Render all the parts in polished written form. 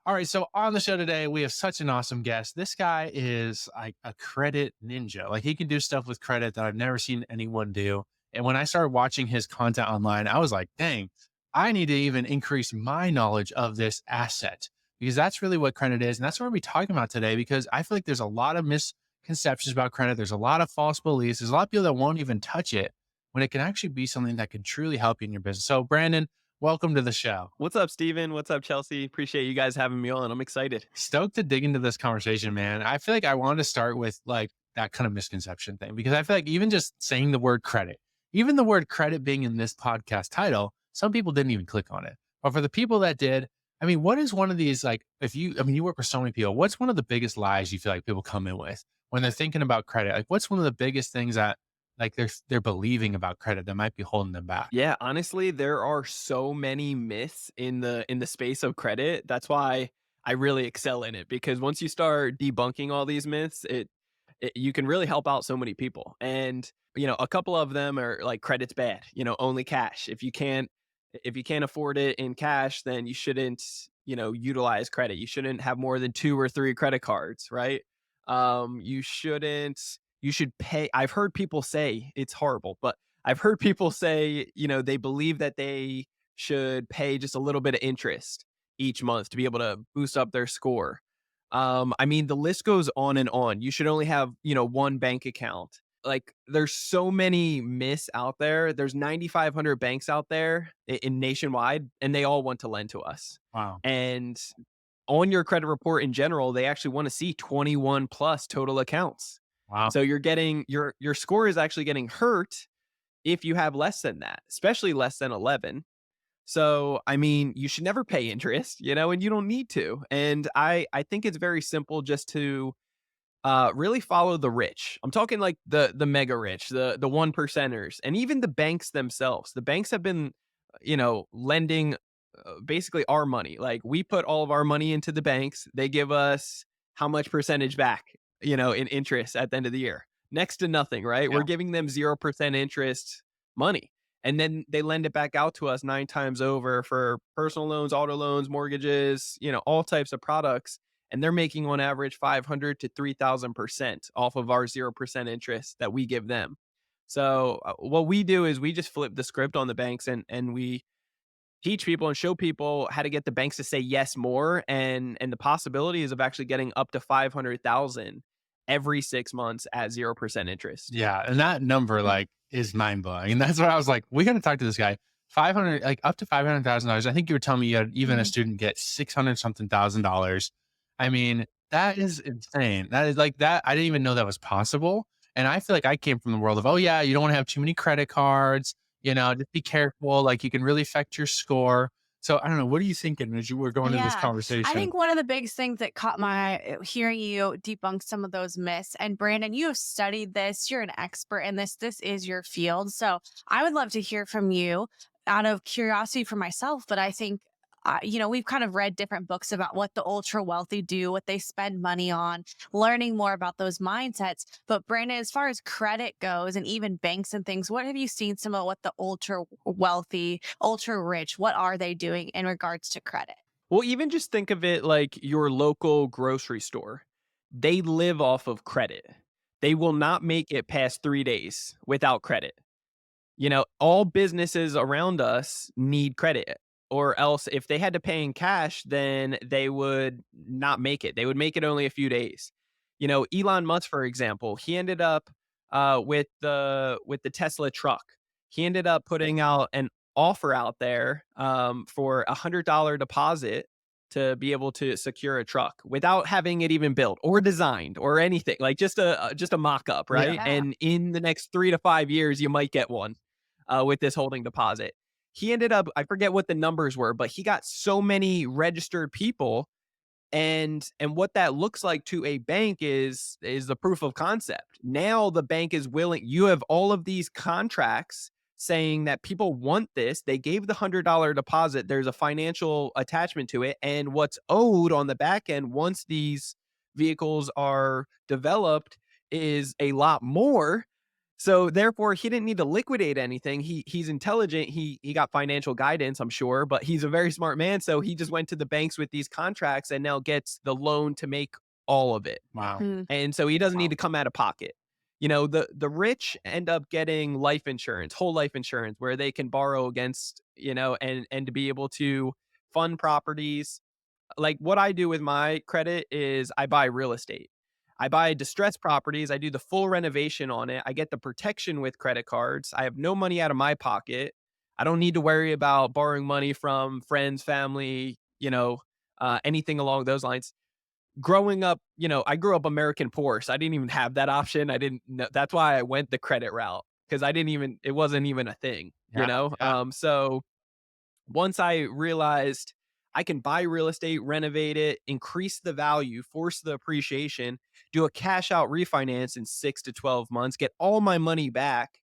All right, so on the show today, we have such an awesome guest. This guy is like a credit ninja. Like he can do stuff with credit that I've never seen anyone do. And when I started watching his content online, I was like, dang, I need to even increase my knowledge of this asset because that's really what credit is. And that's what we're talking about today because I feel like there's a lot of misconceptions about credit. There's a lot of false beliefs. There's a lot of people that won't even touch it when it can actually be something that can truly help you in your business. So, Brandon, welcome to the show. What's up, Steven? What's up, Chelsea? Appreciate you guys having me on. I'm excited. Stoked to dig into this conversation, man. I feel like I wanted to start with like that kind of misconception thing because I feel like even just saying the word credit, even the word credit being in this podcast title, some people didn't even click on it. But for the people that did, I mean, what is one of these like if you I mean you work with so many people, what's one of the biggest lies you feel like people come in with when they're thinking about credit? Like what's one of the biggest things that like they're believing about credit that might be holding them back? Yeah, honestly, there are so many myths in the space of credit. That's why I really excel in it because once you start debunking all these myths, it you can really help out so many people. And a couple of them are like credit's bad. Only cash. If you can't afford it in cash, then you shouldn't utilize credit. You shouldn't have more than two or three credit cards, right? You shouldn't. You should pay. I've heard people say it's horrible, but I've heard people say, they believe that they should pay just a little bit of interest each month to be able to boost up their score. I mean, the list goes on and on. You should only have, one bank account. Like, there's so many myths out there. There's 9,500 banks out there in nationwide, and they all want to lend to us. Wow. And on your credit report in general, they actually want to see 21 plus total accounts. Wow. So you're getting your score is actually getting hurt if you have less than that, especially less than 11. So, I mean, you should never pay interest, and you don't need to. And I think it's very simple just to really follow the rich. I'm talking like the mega rich, the one percenters, and even the banks themselves. The banks have been, lending basically our money. Like we put all of our money into the banks. They give us how much percentage back, in interest at the end of the year? Next to nothing, right? Yeah. We're giving them 0% interest money. And then they lend it back out to us nine times over for personal loans, auto loans, mortgages, all types of products. And they're making on average 500 to 3,000% off of our 0% interest that we give them. So what we do is we just flip the script on the banks and we teach people and show people how to get the banks to say yes more and the possibilities of actually getting up to 500,000 every 6 months at 0% interest. Yeah, and that number, like, is mind-blowing, and that's what I was like, "We gotta talk to this guy." 500 like, up to $500,000. I think you were telling me you had even a Mhm. student get 600 something thousand dollars. I mean, that is insane. That is like that I didn't even know that was possible, and I feel like I came from the world of, "Oh, yeah, you don't wanna have too many credit cards, just be careful, like, you can really affect your score." So, I don't know, what are you thinking as you were going into this Yeah. I conversation? think one of the biggest things that caught my hearing you debunk some of those myths. And Brandon, you have studied this, you're an expert in this. This is your field. So I would love to hear from you out of curiosity for myself. But I think, we've kind of read different books about what the ultra wealthy do, what they spend money on, learning more about those mindsets. But Brandon, as far as credit goes and even banks and things, what have you seen some of what the ultra wealthy, ultra rich, what are they doing in regards to credit? Well, even just think of it like your local grocery store. They live off of credit. They will not make it past 3 days without credit. All businesses around us need credit, or else if they had to pay in cash, then they would not make it. They would make it only a few days. Elon Musk, for example, he ended up with the Tesla truck. He ended up putting out an offer out there for $100 deposit to be able to secure a truck without having it even built or designed or anything, like just a mock up, Yeah. right? Yeah. And in the next 3 to 5 years, you might get one with this holding deposit. He ended up, I forget what the numbers were, but he got so many registered people, and what that looks like to a bank is the proof of concept. Now the bank is willing. You have all of these contracts saying that people want this. They gave the $100 deposit. There's a financial attachment to it, and what's owed on the back end once these vehicles are developed is a lot more. So therefore, he didn't need to liquidate anything. He's intelligent. He got financial guidance, I'm sure, but he's a very smart man. So he just went to the banks with these contracts and now gets the loan to make all of it. Wow. Mm. And so he doesn't need Wow. to come out of pocket. You know, the rich end up getting life insurance, whole life insurance, where they can borrow against, and to be able to fund properties. Like what I do with my credit is I buy real estate. I buy distressed properties. I do the full renovation on it. I get the protection with credit cards. I have no money out of my pocket. I don't need to worry about borrowing money from friends, family, anything along those lines. Growing up, I grew up American poor, so I didn't even have that option. I didn't know. That's why I went the credit route because it wasn't even a thing, Yeah. Yeah. So once I realized I can buy real estate, renovate it, increase the value, force the appreciation, do a cash out refinance in 6 to 12 months, get all my money back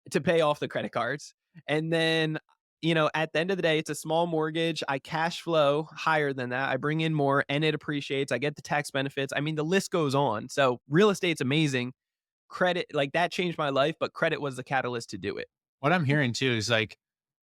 to pay off the credit cards. And then, at the end of the day, it's a small mortgage. I cash flow higher than that. I bring in more and it appreciates. I get the tax benefits. I mean, the list goes on. So real estate's amazing. Credit, like that changed my life, but credit was the catalyst to do it. What I'm hearing too is like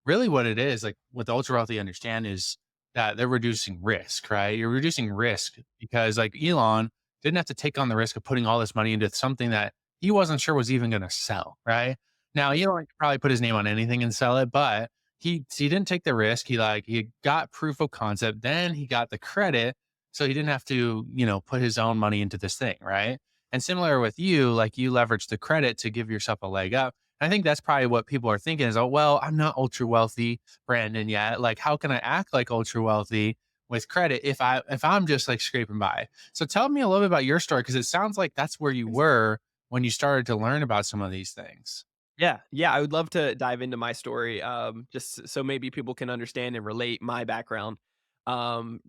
really what it is, like what the ultra wealthy understand is that they're reducing risk, right? You're reducing risk because like Elon didn't have to take on the risk of putting all this money into something that he wasn't sure was even going to sell, right? Now Elon could probably put his name on anything and sell it, but he didn't take the risk. He got proof of concept, then he got the credit, so he didn't have to put his own money into this thing, right? And similar with you, like you leverage the credit to give yourself a leg up. I think that's probably what people are thinking is, oh, well, I'm not ultra wealthy, Brandon, yet. Like, how can I act like ultra wealthy with credit if I'm just like scraping by? So tell me a little bit about your story because it sounds like that's where you were when you started to learn about some of these things. Yeah, yeah, I would love to dive into my story, just so maybe people can understand and relate my background,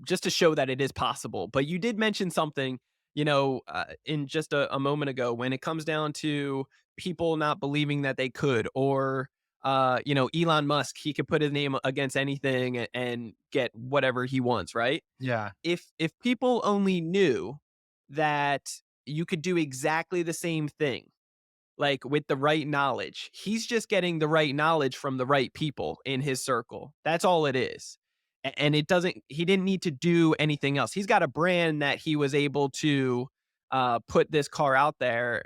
just to show that it is possible. But you did mention something, in just a moment ago when it comes down to people not believing that they could, or Elon Musk, he could put his name against anything and get whatever he wants, right? Yeah. If people only knew that you could do exactly the same thing like with the right knowledge. He's just getting the right knowledge from the right people in his circle. That's all it is. And he didn't need to do anything else. He's got a brand that he was able to put this car out there,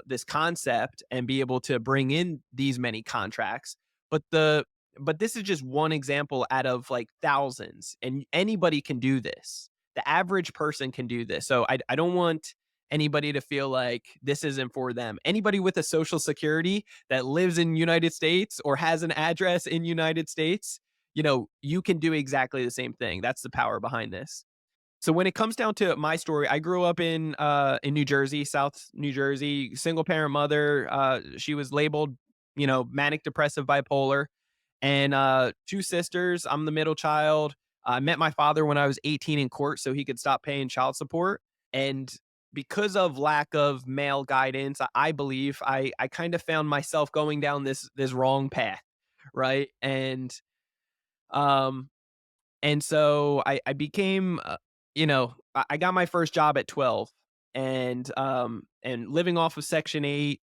this concept and be able to bring in these many contracts. But this is just one example out of like thousands, and anybody can do this. The average person can do this. So I don't want anybody to feel like this isn't for them. Anybody with a social security that lives in United States or has an address in United States, you can do exactly the same thing. That's the power behind this. So when it comes down to my story, I grew up in New Jersey, South New Jersey, single parent mother. She was labeled, manic depressive bipolar, and two sisters. I'm the middle child. I met my father when I was 18 in court so he could stop paying child support. And because of lack of male guidance, I believe I kind of found myself going down this wrong path, right? Um and so I became I got my first job at 12, and living off of Section 8.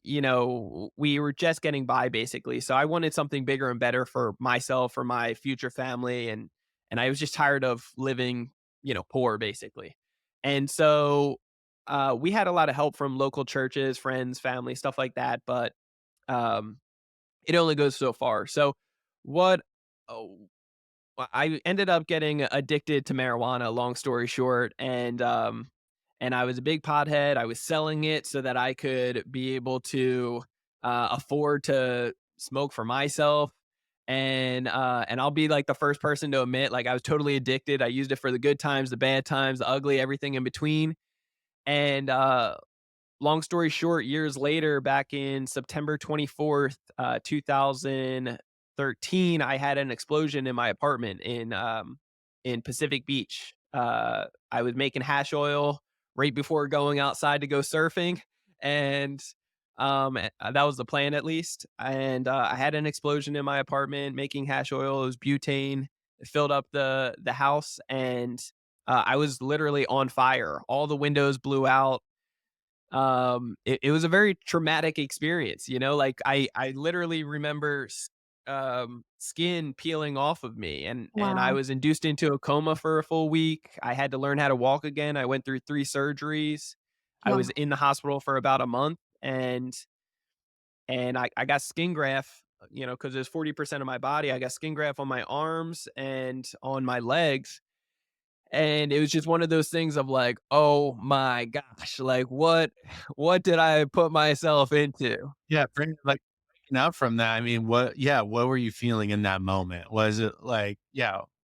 We were just getting by basically. So I wanted something bigger and better for myself, for my future family, and I was just tired of living, poor basically. And so we had a lot of help from local churches, friends, family, stuff like that, but um it only goes so far. So what oh, I ended up getting addicted to marijuana, long story short, and I was a big pothead. I was selling it so that I could be able to afford to smoke for myself. And I'll be like the first person to admit, like I was totally addicted. I used it for the good times, the bad times, the ugly, everything in between. And long story short, years later, back in September 24th, 2013, I had an explosion in my apartment in Pacific Beach. I was making hash oil right before going outside to go surfing, and that was the plan at least. And I had an explosion in my apartment making hash oil. It was butane. It filled up the house, and I was literally on fire. All the windows blew out. It was a very traumatic experience, like I literally remember skin peeling off of me, and I Wow. was induced into a coma for a full week. I had to learn how to walk again. I went through 3 surgeries. I was Wow. in the hospital for about a month, and I got skin graft, because it's 40% of my body. I got skin graft on my arms and on my legs. And it was just one of those things of like, oh my gosh, like what did I put myself into? Yeah, bring like, breaking out from that, I mean, what were you feeling in that moment? Was it like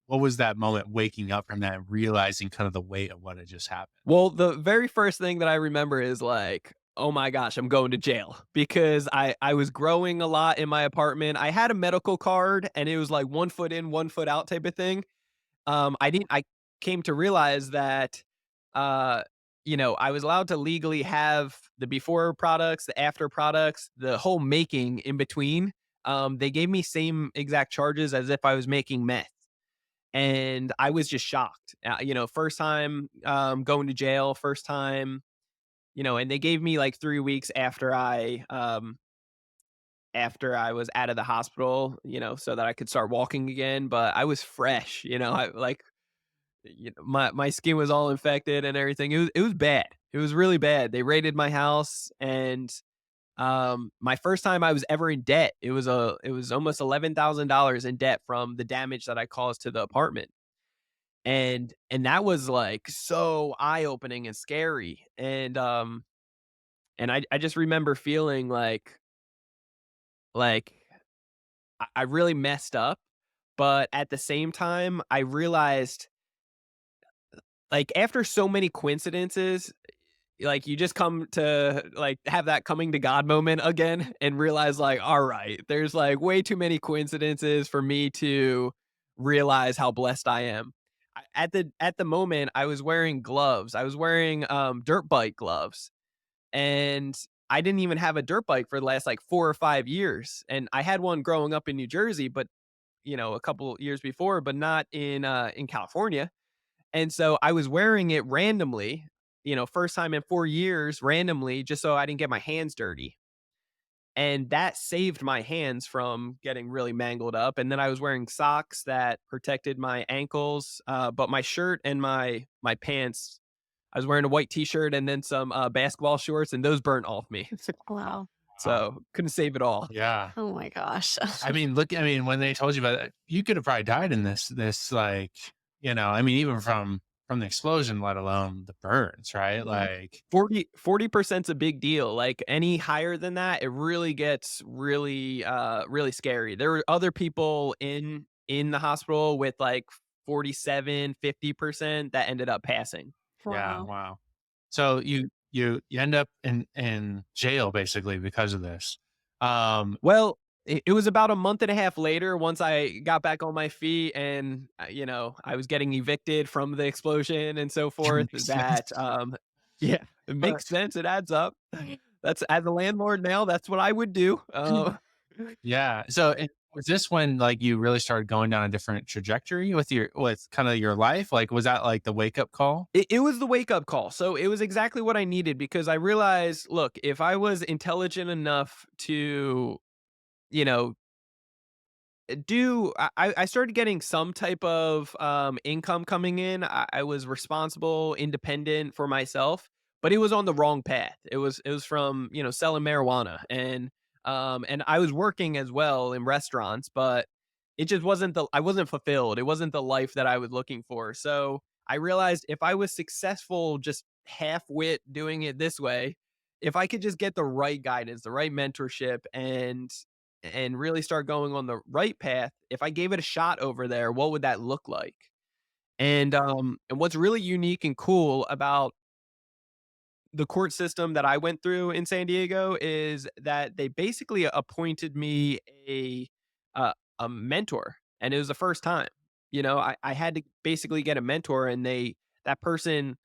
what was that moment waking up from that and realizing kind of the weight of what had just happened? Well, the very first thing that I remember is like, oh my gosh, I'm going to jail because I was growing a lot in my apartment. I had a medical card and it was like 1 foot in, 1 foot out type of thing. I came to realize that, uh, I was allowed to legally have the before products, the after products, the whole making in between. They gave me same exact charges as if I was making meth. And I was just shocked. First time going to jail, first time, and they gave me like 3 weeks after I was out of the hospital, so that I could start walking again. But I was fresh, I like my skin was all infected and everything. It was bad. It was really bad. They raided my house, and my first time I was ever in debt. It was almost $11,000 in debt from the damage that I caused to the apartment. And that was like so eye opening and scary. And I just remember feeling like I really messed up, but at the same time I realized, like, after so many coincidences, like, you just come to, like, have that coming to God moment again and realize, like, "All right, there's, like, way too many coincidences for me to realize how blessed I am." At the moment, I was wearing gloves. I was wearing, dirt bike gloves, and I didn't even have a dirt bike for the last, like, 4 or 5 years, and I had one growing up in New Jersey, but, a couple years before, but not in California. And so I was wearing it randomly, first time in 4 years randomly, just so I didn't get my hands dirty. And that saved my hands from getting really mangled up. And then I was wearing socks that protected my ankles, but my shirt and my pants, I was wearing a white t-shirt and then some basketball shorts, and those burnt off me. Wow. Wow. So couldn't save it all. Yeah. Oh my gosh. I mean, when they told you about it, you could have probably died in like, I mean, even from the explosion, let alone the burns, right? Yeah. Like, 40% is a big deal. Like, any higher than that, it really gets really scary. There were other people in the hospital with like 47, 50% that ended up passing. yeah, Wow. wow. So you end up in jail basically because of this. Um, Well, it was about a month and a half later, once I got back on my feet and, I was getting evicted from the explosion and so forth, makes that, sense. yeah, it Uh, makes sense, it adds up. That's, as a landlord now, that's what I would do. yeah. So was this when like you really started going down a different trajectory with kind of your life? Like, was that like the wake up call? It was the wake up call. So it was exactly what I needed, because I realized, look, if I was intelligent enough to, you know, I started getting some type of income coming in. I was responsible, independent for myself, but it was on the wrong path. It was from, selling marijuana, and I was working as well in restaurants, but it just wasn't the I wasn't fulfilled. It wasn't the life that I was looking for. So I realized if I was successful just half wit doing it this way, if I could just get the right guidance, the right mentorship, and really start going on the right path, if I gave it a shot over there, what would that look like? And what's really unique and cool about the court system that I went through in San Diego is that they basically appointed me a mentor, and it was the first time. I had to basically get a mentor, and that person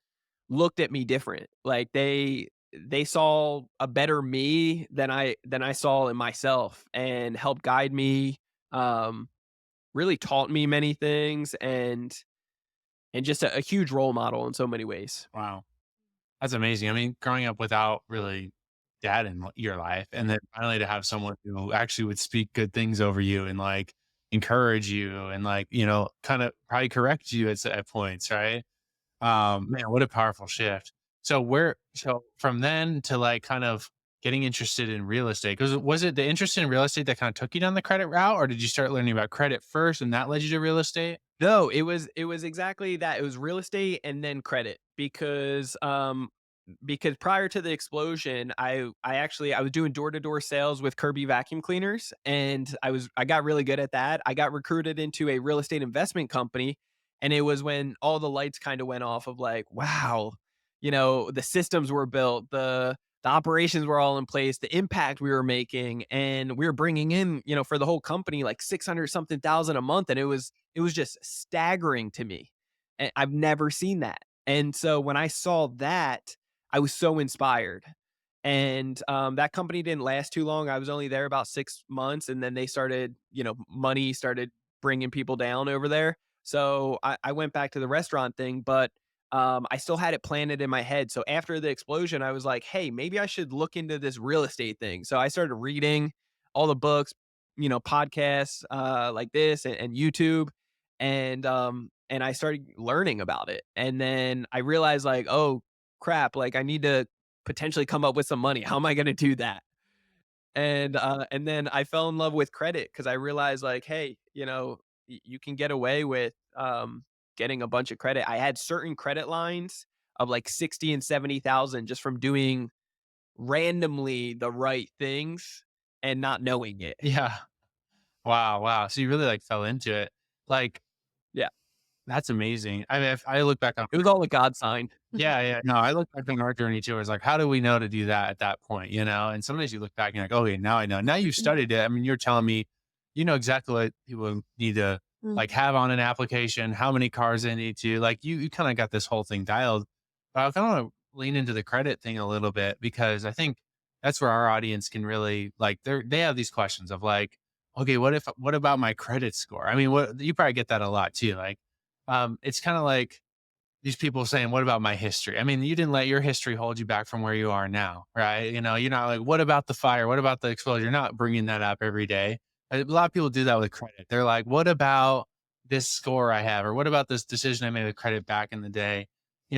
looked at me different. Like, they saw a better me than I saw in myself, and helped guide me, um, really taught me many things, and just a huge role model in so many ways. Wow. That's amazing. I mean, growing up without really dad in your life, and then finally to have someone who actually would speak good things over you and like encourage you and like, kind of probably correct you at points, right? Man, what a powerful shift. So from then to like kind of getting interested in real estate, because was it the interest in real estate that kind of took you down the credit route, or did you start learning about credit first and that led you to real estate? No, it was exactly that. It was real estate and then credit because prior to the explosion, I was doing door-to-door sales with Kirby vacuum cleaners, and I got really good at that. I got recruited into a real estate investment company, and it was when all the lights kind of went off of like, wow, the systems were built, the operations were all in place, the impact we were making, and we were bringing in, for the whole company like 600 something thousand a month, and it was just staggering to me. And I've never seen that. And so when I saw that, I was so inspired. And that company didn't last too long. I was only there about 6 months, and then they started, money started bringing people down over there. So I went back to the restaurant thing, but I still had it planted in my head. So after the explosion, I was like, hey, maybe I should look into this real estate thing. So I started reading all the books, podcasts like this and YouTube, and I started learning about it. And then I realized like, oh crap, like I need to potentially come up with some money. How am I going to do that? And then I fell in love with credit because I realized like, hey, you can get away with getting a bunch of credit. I had certain credit lines of like 60 and 70,000 just from doing randomly the right things and not knowing it. Yeah. Wow. Wow. So you really like fell into it. Like, Yeah. that's amazing. I mean, if I look back on, It was all a God sign. yeah, yeah. No, I look back on our journey too. It's like, how do we know to do that at that point? And sometimes you look back and you're like, okay, now I know. Now you've studied it. I mean, you're telling me, you know exactly what people need to Mm. like have on an application, how many cars they need to, like you kind of got this whole thing dialed. But I kind of want to lean into the credit thing a little bit because I think that's where our audience can really like they have these questions of like, okay, what about my credit score? I mean, what you probably get that a lot too. Like, it's kind of like these people saying, "What about my history?" I mean, you didn't let your history hold you back from where you are now, right? You're not like, "What about the fire? What about the explosion?" You're not bringing that up every day. A lot of people do that with credit. They're like, "What about this score I have? Or what about this decision I made with credit back in the day?"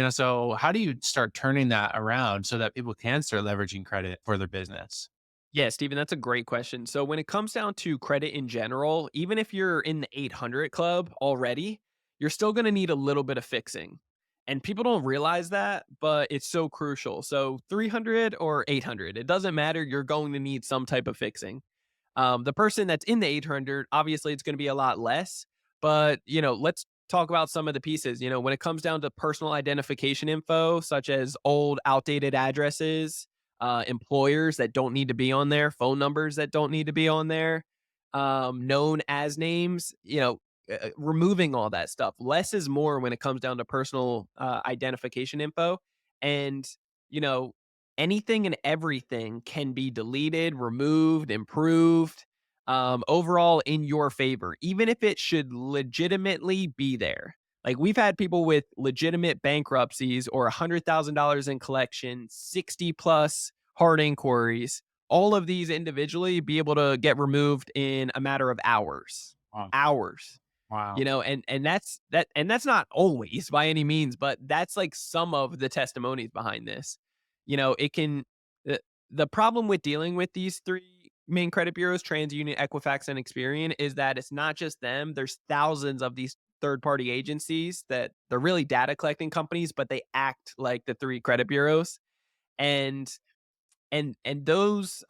So how do you start turning that around so that people can start leveraging credit for their business? Yeah, Steven, that's a great question. So when it comes down to credit in general, even if you're in the 800 club already, you're still going to need a little bit of fixing. And people don't realize that, but it's so crucial. So 300 or 800, it doesn't matter. You're going to need some type of fixing. The person that's in the 800, obviously it's going to be a lot less, but let's talk about some of the pieces. When it comes down to personal identification info, such as old, outdated addresses, employers that don't need to be on there, phone numbers that don't need to be on there, known as names, removing all that stuff. Less is more when it comes down to personal identification info. And, you know, anything and everything can be deleted, removed, improved, overall in your favor, even if it should legitimately be there. Like we've had people with legitimate bankruptcies or $100,000 in collection, 60 plus hard inquiries, all of these individually be able to get removed in a matter of hours. Wow. Hours. Wow. And that's not always by any means, but that's like some of the testimonies behind this. It can the problem with dealing with these three main credit bureaus, TransUnion, Equifax, and Experian, is that it's not just them. There's thousands of these third party agencies that they're really data collecting companies, but they act like the three credit bureaus. And those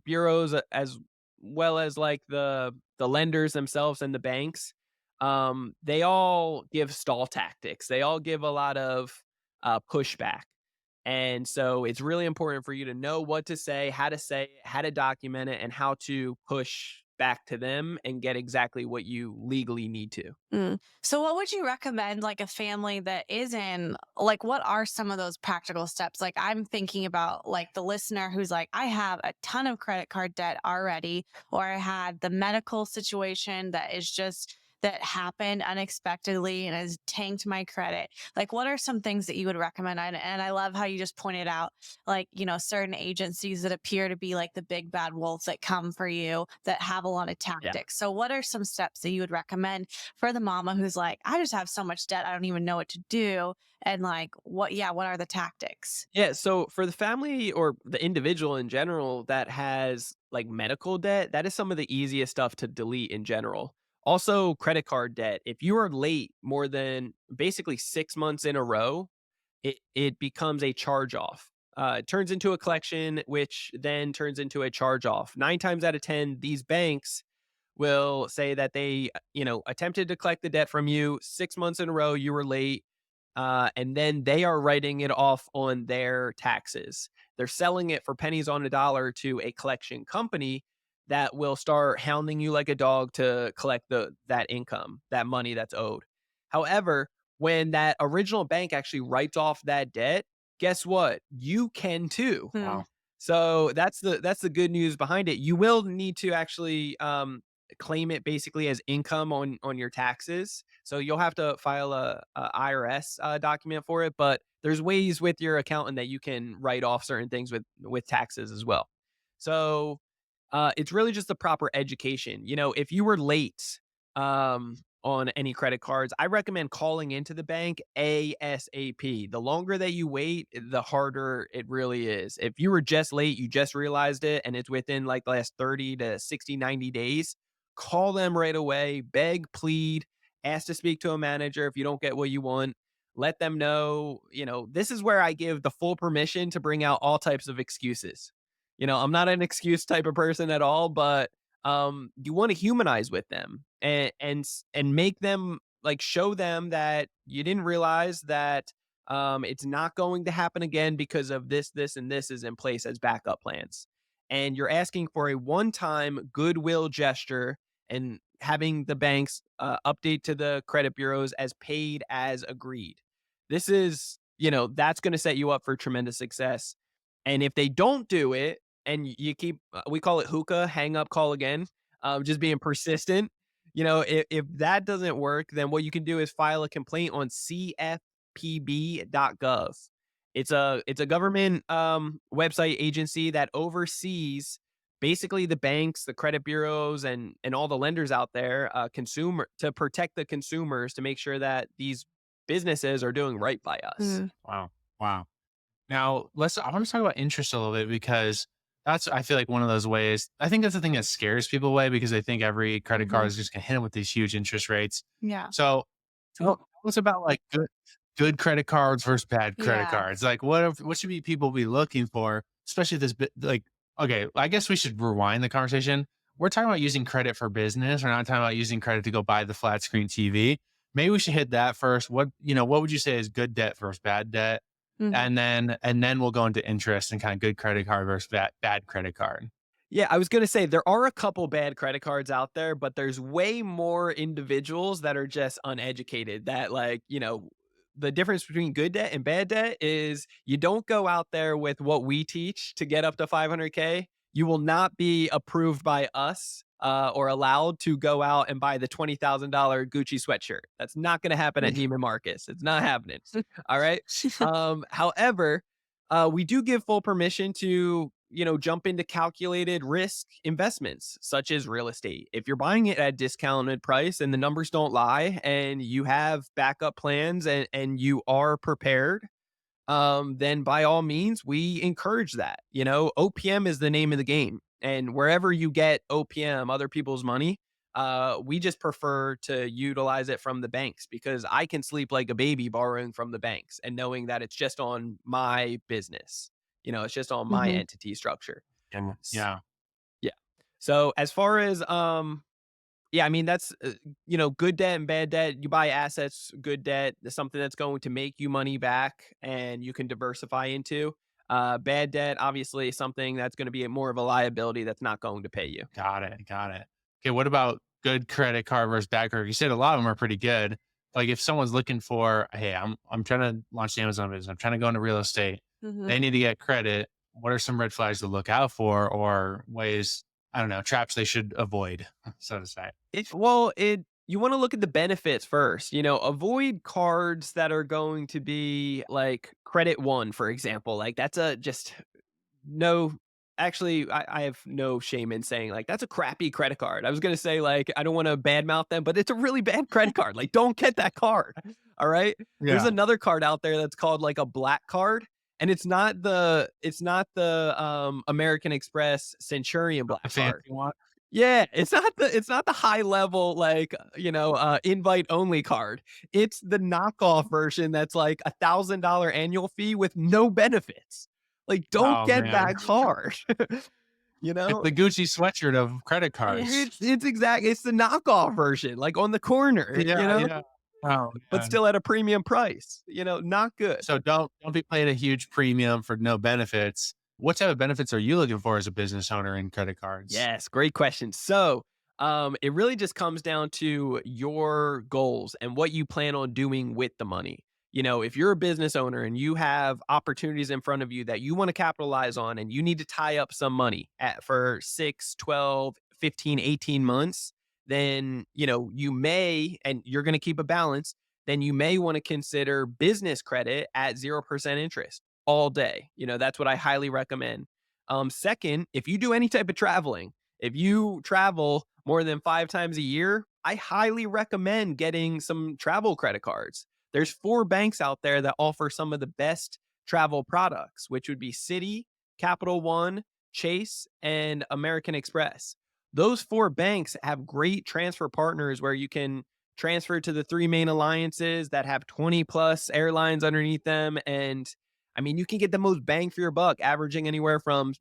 bureaus, as well as like the lenders themselves and the banks, they all give stall tactics. They all give a lot of pushback. And so it's really important for you to know what to say, how to document it, and how to push back to them and get exactly what you legally need to. So, what would you recommend, like a family that is in, like, what are some of those practical steps? Like, I'm thinking about like the listener who's like, I have a ton of credit card debt already, or I had the medical situation that is just, that happened unexpectedly and has tanked my credit, like what are some things that you would recommend? And I love how you just pointed out, like, certain agencies that appear to be like the big bad wolves that come for you that have a lot of Yeah. tactics. So, what are some steps that you would recommend for the mama who's like, I just have so much debt, I don't even know what to do? And like, what are the tactics? Yeah, so for the family or the individual in general that has like medical debt, that is some of the easiest stuff to delete in general. Also, credit card debt. If you are late more than basically 6 months in a row, it becomes a charge off. It turns into a collection, which then turns into a charge off. 9 times out of 10, these banks will say that they, attempted to collect the debt from you 6 months in a row. You were late, and then they are writing it off on their taxes. They're selling it for pennies on a dollar to a collection company that will start hounding you like a dog to collect that income, that money that's owed. However, when that original bank actually writes off that debt, guess what? You can too. Hmm. Wow. So that's the good news behind it. You will need to actually claim it basically as income on your taxes. So you'll have to file a IRS document for it. But there's ways with your accountant that you can write off certain things with taxes as well. So it's really just the proper education. If you were late on any credit cards, I recommend calling into the bank ASAP. The longer that you wait, the harder it really is. If you were just late, you just realized it, and it's within like the last 30 to 60, 90 days, call them right away, beg, plead, ask to speak to a manager if you don't get what you want. Let them know, this is where I give the full permission to bring out all types of excuses. I'm not an excuse type of person at all, but you want to humanize with them and make them like show them that you didn't realize that it's not going to happen again because of this and this is in place as backup plans. And you're asking for a one-time goodwill gesture and having the banks update to the credit bureaus as paid as agreed. This is, that's going to set you up for tremendous success. And if they don't do it, and you keep, we call it hookah, hang up, call again, just being persistent. If that doesn't work, then what you can do is file a complaint on cfpb.gov. It's a government website agency that oversees basically the banks, the credit bureaus, and all the lenders out there, consumer to protect the consumers to make sure that these businesses are doing right by us. Hmm. Wow. Wow. Now, I want to talk about interest a little bit because that's, I feel like one of those ways. I think that's the thing that scares people away because they think every credit card Hmm. is just going to hit them with these huge interest rates. Yeah. So tell us about like good credit cards versus bad credit Yeah. cards. Like what should people be looking for, especially this bit like, okay, I guess we should rewind the conversation. We're talking about using credit for business. We're not talking about using credit to go buy the flat screen TV. Maybe we should hit that first. What would you say is good debt versus bad debt? Mhm. And then we'll go into interest and kind of good credit card versus bad credit card. Yeah, I was gonna say there are a couple bad credit cards out there, but there's way more individuals that are just uneducated that the difference between good debt and bad debt is you don't go out there with what we teach to get up to 500K. You will not be approved by us or allowed to go out and buy the $20,000 Gucci sweatshirt. That's not going to happen at Neiman Marcus. It's not happening. All right. However, we do give full permission to jump into calculated risk investments such as real estate. If you're buying it at a discounted price and the numbers don't lie and you have backup plans and you are prepared, then by all means, we encourage that. OPM is the name of the game. And wherever you get OPM, other people's money, we just prefer to utilize it from the banks because I can sleep like a baby borrowing from the banks and knowing that it's just on my business. It's just on my Mhm. entity structure. And S- yeah, Yeah. So as far as yeah, I mean that's good debt and bad debt. You buy assets, good debt is something that's going to make you money back and you can diversify into. Bad debt, obviously, something that's going to be more of a liability that's not going to pay you. got it, got it. Okay, what about good credit card versus bad credit? You said a lot of them are pretty good. Like if someone's looking for, hey, I'm trying to launch the Amazon business, I'm trying to go into real estate, Mhm. they need to get credit. What are some red flags to look out for, or ways, I don't know, traps they should avoid, so to say? Well, you want to look at the benefits first. Avoid cards that are going to be like credit one, for example. Like that's a just no, actually, I have no shame in saying, like, that's a crappy credit card. I was gonna say, like, I don't wanna badmouth them, but it's a really bad credit card. Like, don't get that card, all right? There's Yeah. another card out there that's called, like, a black card, and it's not the American Express Centurion Not the black card. fancy one. Yeah, it's not the high level, like, invite only card. It's the knockoff version that's like $1,000 annual fee with no benefits. Like, don't Oh get man. that card. You It's know? the Gucci sweatshirt of credit cards. It's the knockoff version, like on the corner, Yeah, yeah. Oh but man. still at a premium price, not good. So don't be paying a huge premium for no benefits. What type of benefits are you looking for as a business owner in credit cards? Yes, great question. So, it really just comes down to your goals and what you plan on doing with the money. If you're a business owner and you have opportunities in front of you that you want to capitalize on and you need to tie up some money for 6, 12, 15, 18 months, then, you may, and you're going to keep a balance, then you may want to consider business credit at 0% interest all day. That's what I highly recommend. Second, if you do any type of traveling, if you travel more than 5 times a year, I highly recommend getting some travel credit cards. There's 4 banks out there that offer some of the best travel products, which would be Citi, Capital One, Chase, and American Express. Those 4 banks have great transfer partners where you can transfer to the 3 main alliances that have 20 plus airlines underneath them. And I mean, you can get the most bang for your buck, averaging anywhere from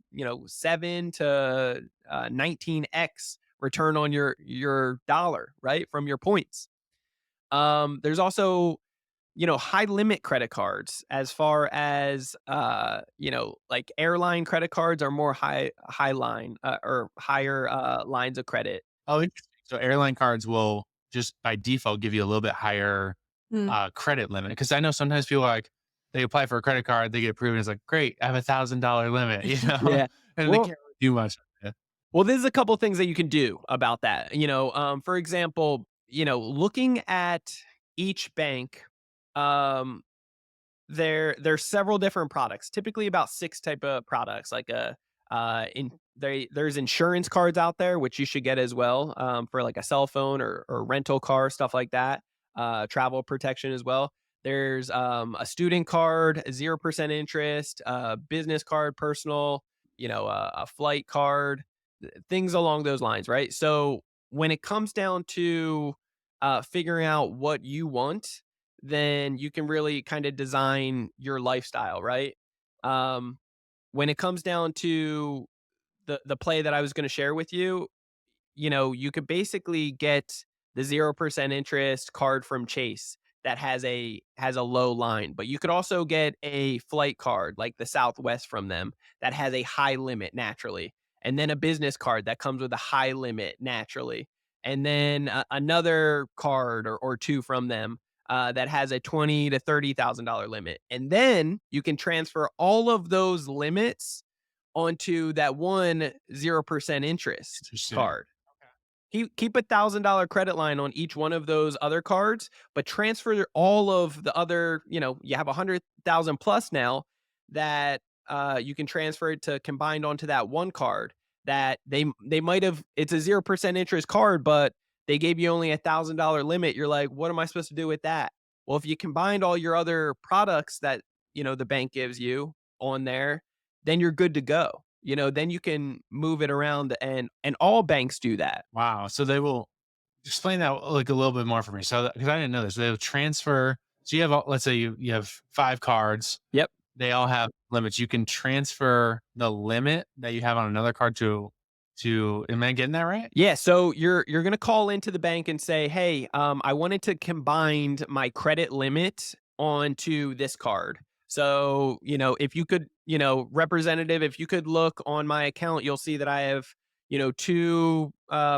7 to 19x return on your dollar, right, from your points. There's also high limit credit cards, as far as like airline credit cards are more high line or higher lines of credit. Oh, interesting. So airline cards will just by default give you a little bit higher Mm. credit limit. Because I know sometimes people like they apply for a credit card, they get approved, and it's like, great, I have $1,000 limit, Yeah. and they Well, can't really do much. Well, there's a couple things that you can do about that. For example, looking at each bank, um, there's several different products. Typically, about 6 type of products. Like there's insurance cards out there which you should get as well, for like a cell phone or rental car, stuff like that. Travel protection as well. There's a student card, 0% interest, business card, personal, a flight card, things along those lines, right? So when it comes down to figuring out what you want, then you can really kind of design your lifestyle, right? Um, when it comes down to the play that I was going to share with you, you could basically get the 0% interest card from Chase that has a low line, but you could also get a flight card like the Southwest from them that has a high limit naturally, and then a business card that comes with a high limit naturally, and then another card or two from them that has a $20,000 to $30,000 limit, and then you can transfer all of those limits onto that one 0% interest Interesting. card. Keep $1,000 credit line on each one of those other cards, but transfer all of the other. You have 100,000 plus now that you can transfer it to combined onto that one card that they might have. It's a 0% interest card, but they gave you only $1,000 limit. You're like, what am I supposed to do with that? Well, if you combined all your other products that the bank gives you on there, then you're good to go. Then you can move it around, and all banks do that. Wow. So they will explain that like a little bit more for me. So because I didn't know this, they'll transfer. So you have, let's say you have 5 cards. Yep. They all have limits. You can transfer the limit that you have on another card to. Am I getting that right? Yeah, so you're gonna call into the bank and say, "Hey, I wanted to combine my credit limit onto this card. So, if you could, representative, if you could look on my account, you'll see that I have, 2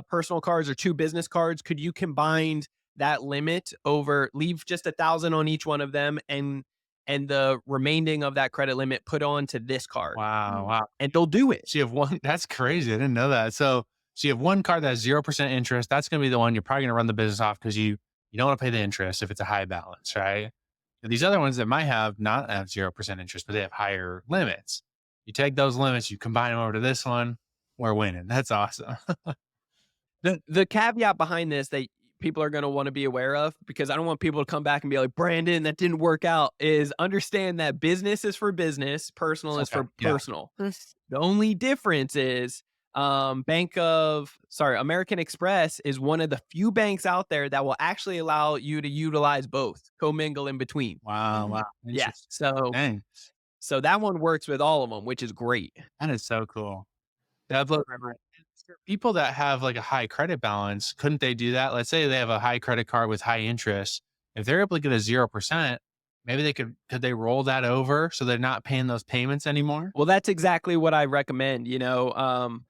personal cards or 2 business cards. Could you combine that limit over, leave just 1,000 on each one of them, and the remaining of that credit limit put on to this card?" Wow. Wow. And they'll do it. So you have one. That's crazy. I didn't know that. So So you have one card that has 0% interest. That's going to be the one you're probably going to run the business off because you don't want to pay the interest if it's a high balance, right? And these other ones that might not have 0% interest, but they have higher limits. You take those limits, you combine them over to this one, we're winning. That's awesome. The caveat behind this that people are going to want to be aware of, because I don't want people to come back and be like, Brandon, that didn't work out, is understand that business is for business, personal is for Yeah. personal. The only difference is American Express is one of the few banks out there that will actually allow you to utilize both, commingle in between. Wow. Wow. Yeah. Interesting. Dang. So that one works with all of them, which is great. That is so cool. That blows my mind. For people that have like a high credit balance, couldn't they do that? Let's say they have a high credit card with high interest. If they're able to get a 0%, maybe could they roll that over so they're not paying those payments anymore? Well, that's exactly what I recommend. The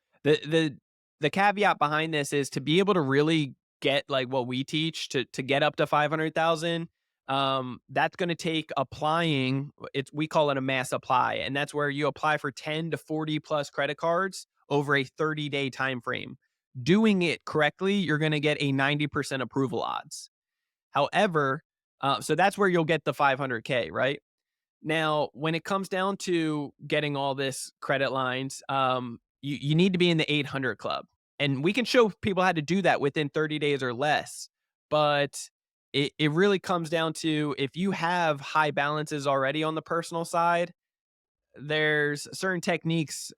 caveat behind this is to be able to really get like what we teach to get up to 500,000. That's going to take applying. We call it a mass apply, and that's where you apply for 10 to 40 plus credit cards over a 30-day time frame. Doing it correctly, you're going to get a 90% approval odds. However, so that's where you'll get the 500K, right? Now, when it comes down to getting all this credit lines, you need to be in the 800 club. And we can show people how to do that within 30 days or less. But it really comes down to, if you have high balances already on the personal side, there's certain techniques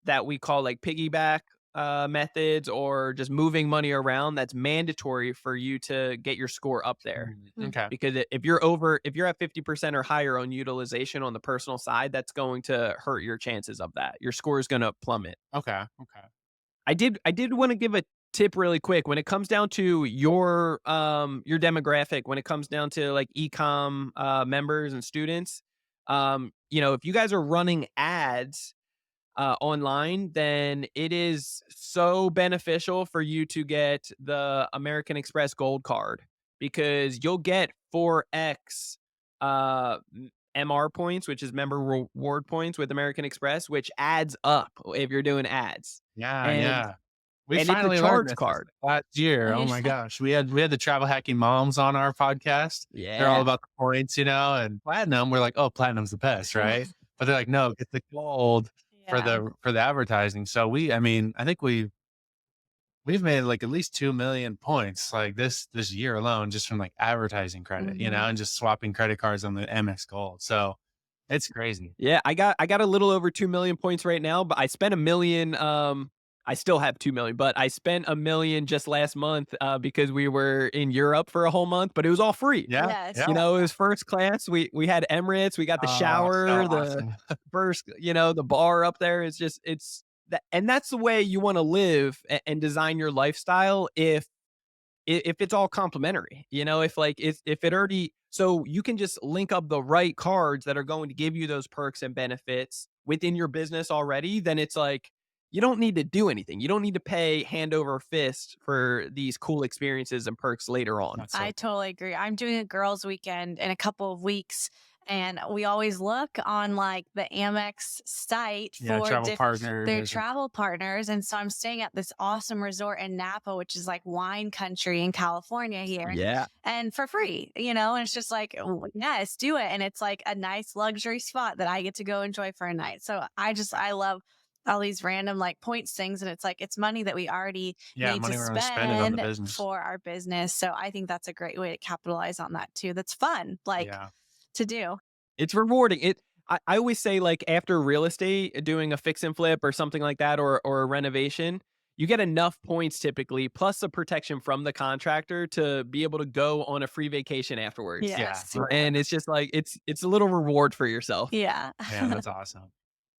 that we call like piggyback methods, or just moving money around, that's mandatory for you to get your score up there. Okay. Because if you're at 50% or higher on utilization on the personal side, that's going to hurt your chances of that. Your score is going to plummet. Okay. Okay. I did want to give a tip really quick when it comes down to your demographic, when it comes down to like ecom members and students. If you guys are running ads online, then it is so beneficial for you to get the American Express Gold card, because you'll get 4x MR points, which is member reward points with American Express, which adds up if you're doing ads. Yeah. And, Yeah. We and it's a finally learned charge this card. last year. Oh my gosh. We had the travel hacking moms on our podcast. Yeah. They're all about the points, and platinum. We're like, oh, platinum's the best, right? But they're like, no, get the gold for the advertising. So I think we've made like at least 2 million points like this year alone, just from like advertising credit, and just swapping credit cards on the MX Gold. So it's crazy. Yeah, I got a little over 2 million points right now, but I spent $1 million. I still have 2 million, but I spent $1 million just last month because we were in Europe for a whole month, but it was all free. Yeah. Yes. Yeah. It was first class. We had Emirates, we got the shower, so the awesome. first, the bar up there. It's that, and that's the way you want to live and design your lifestyle. If it's all complimentary, if it already, so you can just link up the right cards that are going to give you those perks and benefits within your business already, then it's like, you don't need to do anything. You don't need to pay hand over fist for these cool experiences and perks later on. I totally agree. I'm doing a girls' weekend in a couple of weeks, and we always look on like the Amex site for their travel partners. And so I'm staying at this awesome resort in Napa, which is like wine country in California here. Yeah. And for free, and it's just like, yes, do it. And it's like a nice luxury spot that I get to go enjoy for a night. So I love all these random like points things, and it's like, it's money that we already need to spend for our business. So I think that's a great way to capitalize on that too. That's fun, to do. It's rewarding. I always say, like, after real estate, doing a fix and flip or something like that, or a renovation, you get enough points typically, plus the protection from the contractor, to be able to go on a free vacation afterwards. Yes. Yeah. And it's just like, it's a little reward for yourself. Yeah. Yeah, that's awesome.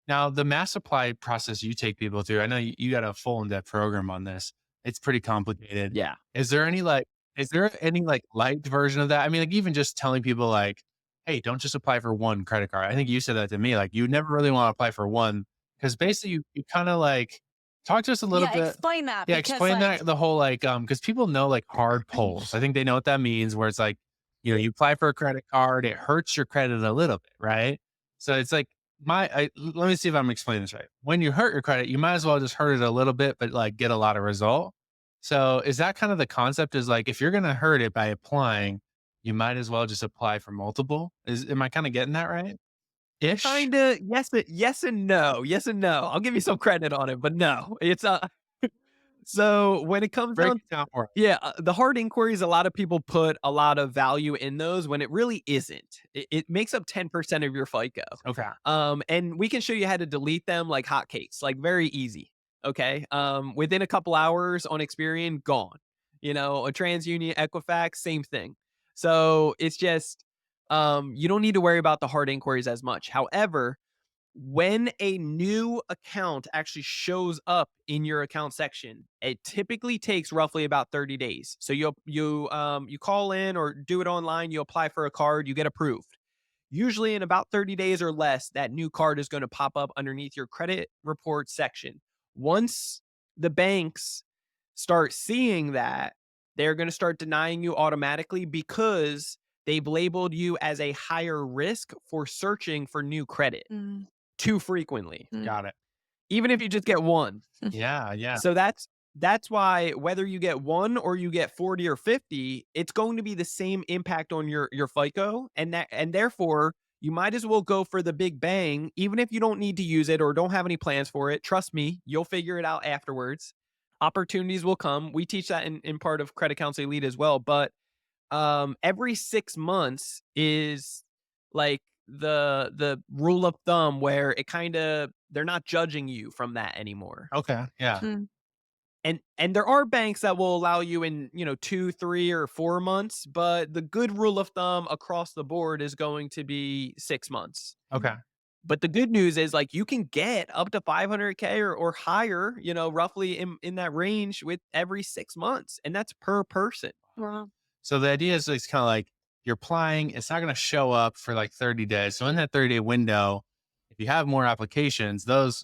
Now, the mass supply process you take people through, I know you got a full in-depth program on this. It's pretty complicated. Yeah. Is there any light version of that? I mean, like, even just telling people like, hey, don't just apply for one credit card. I think you said that to me, like, you never really want to apply for one, because basically you kind of like, talk to us a little bit. Explain that. Yeah, explain that, the whole like, because people know like hard pulls. I think they know what that means, where it's like, you apply for a credit card, it hurts your credit a little bit, right? So it's like, let me see if I'm explaining this right. When you hurt your credit, you might as well just hurt it a little bit, but like get a lot of result. So is that kind of the concept? Is like if you're gonna hurt it by applying, you might as well just apply for multiple. Am I kind of getting that right? Ish. Kinda, yes and no. Yes and no. I'll give you some credit on it, but no. It's so when it comes Break down, it down for us. yeah, the hard inquiries, a lot of people put a lot of value in those when it really isn't. It makes up 10% of your FICO. Okay. And we can show you how to delete them like hotcakes, like very easy. Okay. Within a couple hours on Experian, gone. You know, a TransUnion, Equifax, same thing. So it's just you don't need to worry about the hard inquiries as much. However, when a new account actually shows up in your account section, it typically takes roughly about 30 days. So you call in or do it online, you apply for a card, you get approved. Usually in about 30 days or less, that new card is going to pop up underneath your credit report section. Once the banks start seeing that, they're going to start denying you automatically because they've labeled you as a higher risk for searching for new credit Mm, too frequently, mm, Got it. even if you just get one. Yeah. Yeah. So that's why whether you get one or you get 40 or 50, it's going to be the same impact on your FICO, and therefore you might as well go for the big bang, even if you don't need to use it or don't have any plans for it. Trust me, you'll figure it out afterwards. Opportunities will come. We teach that in part of Credit Counsel Elite as well. But every 6 months is like the rule of thumb where it kind of they're not judging you from that anymore. Okay. Yeah. mm. And there are banks that will allow you in, 2, 3, or 4 months, but the good rule of thumb across the board is going to be 6 months. Okay. But the good news is like you can get up to 500K or higher, roughly in that range with every 6 months, and that's per person. Wow. So the idea is it's kind of like you're applying, it's not going to show up for like 30 days. So in that 30-day window, if you have more applications, those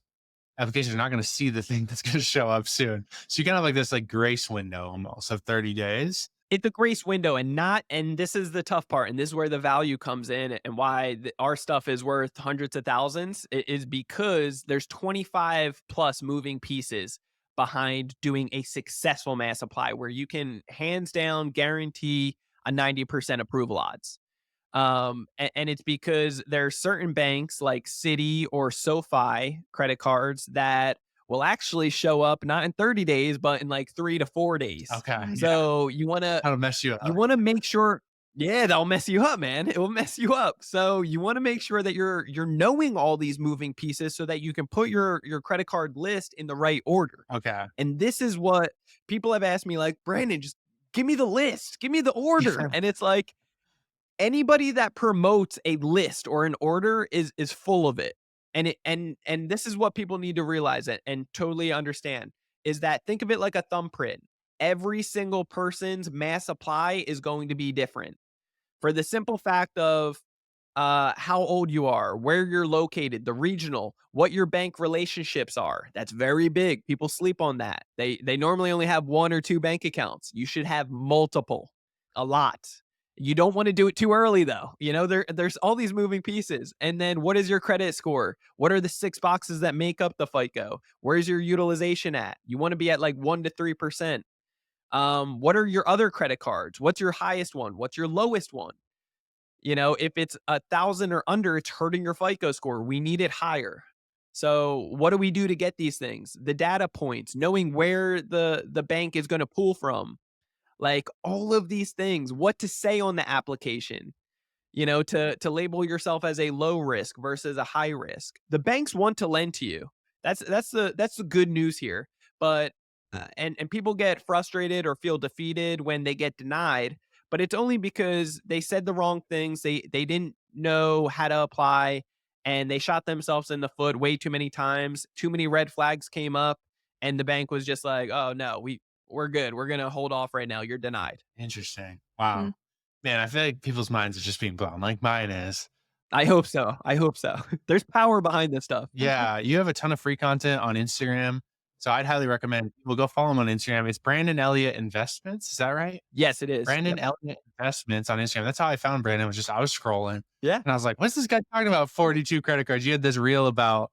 applications are not going to see the thing that's going to show up soon. So you kind of have like this like grace window almost of 30 days. It's a grace window and this is the tough part, and this is where the value comes in and why our stuff is worth hundreds of thousands is because there's 25 plus moving pieces behind doing a successful mass apply where you can hands down guarantee a 90% approval odds. And it's because there are certain banks like Citi or SoFi credit cards that will actually show up not in 30 days, but in like 3 to 4 days. Okay. Yeah. So you want to That'll mess you you up. want to make sure, yeah, that'll mess you up, man. It will mess you up. So you want to make sure that you're knowing all these moving pieces so that you can put your credit card list in the right order. Okay. And this is what people have asked me, like, Brandon, just give me the list, give me the order. And it's like anybody that promotes a list or an order is full of it. And this is what people need to realize and totally understand is that think of it like a thumbprint. Every single person's mass apply is going to be different for the simple fact of how old you are, where you're located, the regional, what your bank relationships are. That's very big. People sleep on that. They normally only have one or two bank accounts. You should have multiple, a lot. You don't want to do it too early though. There's all these moving pieces. And then what is your credit score? What are the 6 boxes that make up the FICO? Where's your utilization at? You want to be at like 1 to 3%. What are your other credit cards? What's your highest one? What's your lowest one? If it's 1,000 or under, it's hurting your FICO score. We need it higher. So what do we do to get these things? The data points, knowing where the bank is going to pull from, like all of these things, what to say on the application, to label yourself as a low risk versus a high risk. The banks want to lend to you. That's the good news here. But and people get frustrated or feel defeated when they get denied, but it's only because they said the wrong things. They didn't know how to apply and they shot themselves in the foot way too many times. Too many red flags came up and the bank was just like, "Oh no, we're good. We're going to hold off right now. You're denied." Interesting. Wow. Mm. Man, I feel like people's minds are just being blown, like mine is. I hope so. I hope so. There's power behind this stuff. Yeah, you have a ton of free content on Instagram. So I'd highly recommend people go follow him on Instagram. It's Brandon Elliot Investments. Is that right? Yes, it is. Brandon Yep. Elliot Investments on Instagram. That's how I found Brandon. Was just I was scrolling Yeah. and I was like, "What's this guy talking about? 42 credit cards." You had this reel about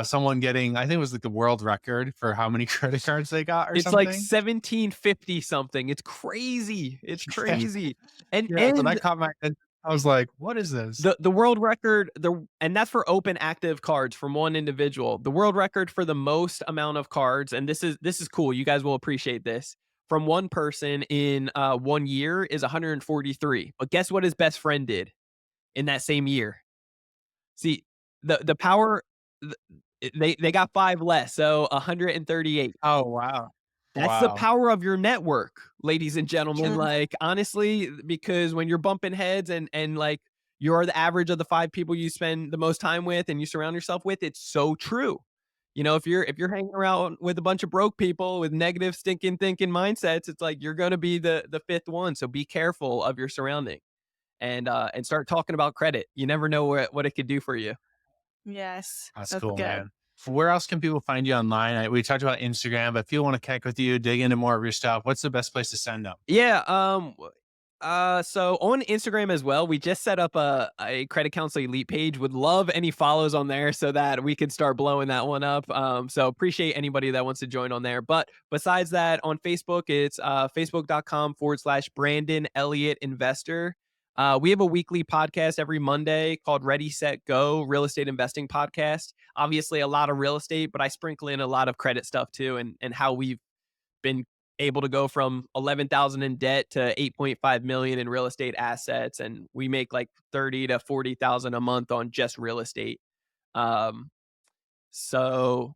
someone getting. I think it was like the world record for how many credit cards they got or It's like something. 1750 something. It's crazy. It's Yeah, crazy. And yeah. So and that caught my attention. I was like, "What is this?" the world record, and that's for open active cards from one individual. The world record for the most amount of cards, and this is cool. You guys will appreciate this. From one person in 1 year is 143. But guess what his best friend did in that same year? See, the power th- they got five less, so 138. Oh wow, That's the wow. power of your network, ladies and gentlemen. Yeah. Like, honestly, because when you're bumping heads and like you're the average of the five people you spend the most time with and you surround yourself with, it's so true. If you're hanging around with a bunch of broke people with negative stinking thinking mindsets, it's like you're gonna be the fifth one. So be careful of your surrounding and start talking about credit. You never know what it could do for you. Yes, That's that's cool, good. man. Where else can people find you online? We talked about Instagram, but if people want to connect with you, dig into more of your stuff, what's the best place to send them? Yeah, so on Instagram as well, we just set up a credit counsel elite page. Would love any follows on there so that we could start blowing that one up. So appreciate anybody that wants to join on there. But besides that, on Facebook, it's facebook.com/Brandon Elliott Investor. We have a weekly podcast every Monday called Ready, Set, Go, Real Estate Investing Podcast. Obviously, a lot of real estate, but I sprinkle in a lot of credit stuff too, and how we've been able to go from 11,000 in debt to 8.5 million in real estate assets, and we make like 30 to 40,000 a month on just real estate. Um so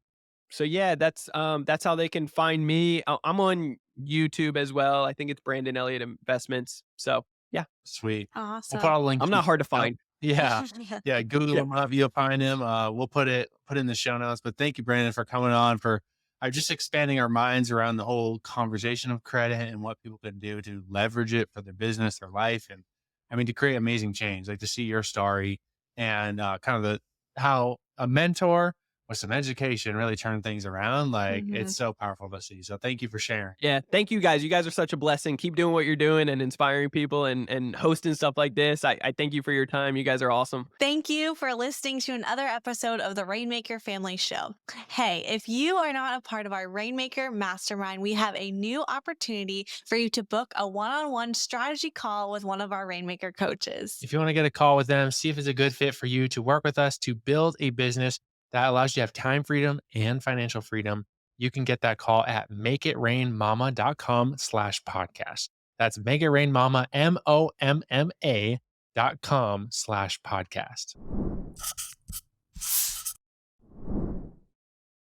yeah, that's how they can find me. I'm on YouTube as well. I think it's Brandon Elliott Investments. So, yeah, Sweet. We'll put Awesome. all the links I'm in the not hard to show notes. find. Yeah. Yeah. Google Yeah. him up. You'll find him. We'll put in the show notes. But thank you, Brandon, for coming on, for just expanding our minds around the whole conversation of credit and what people can do to leverage it for their business, their life, and I mean to create amazing change. Like to see your story and kind of how a mentor with some education really turn things around. Like Mhm. it's so powerful to see. So thank you for sharing. Yeah, thank you guys. You guys are such a blessing. Keep doing what you're doing and inspiring people and hosting stuff like this. I thank you for your time. You guys are awesome. Thank you for listening to another episode of the Rainmaker Family Show. Hey, if you are not a part of our Rainmaker Mastermind, we have a new opportunity for you to book a one-on-one strategy call with one of our Rainmaker coaches. If you want to get a call with them, see if it's a good fit for you to work with us to build a business that allows you to have time freedom and financial freedom, you can get that call at makeitrainmama.com/podcast. That's makeitrainmama, MOMMA.com/podcast.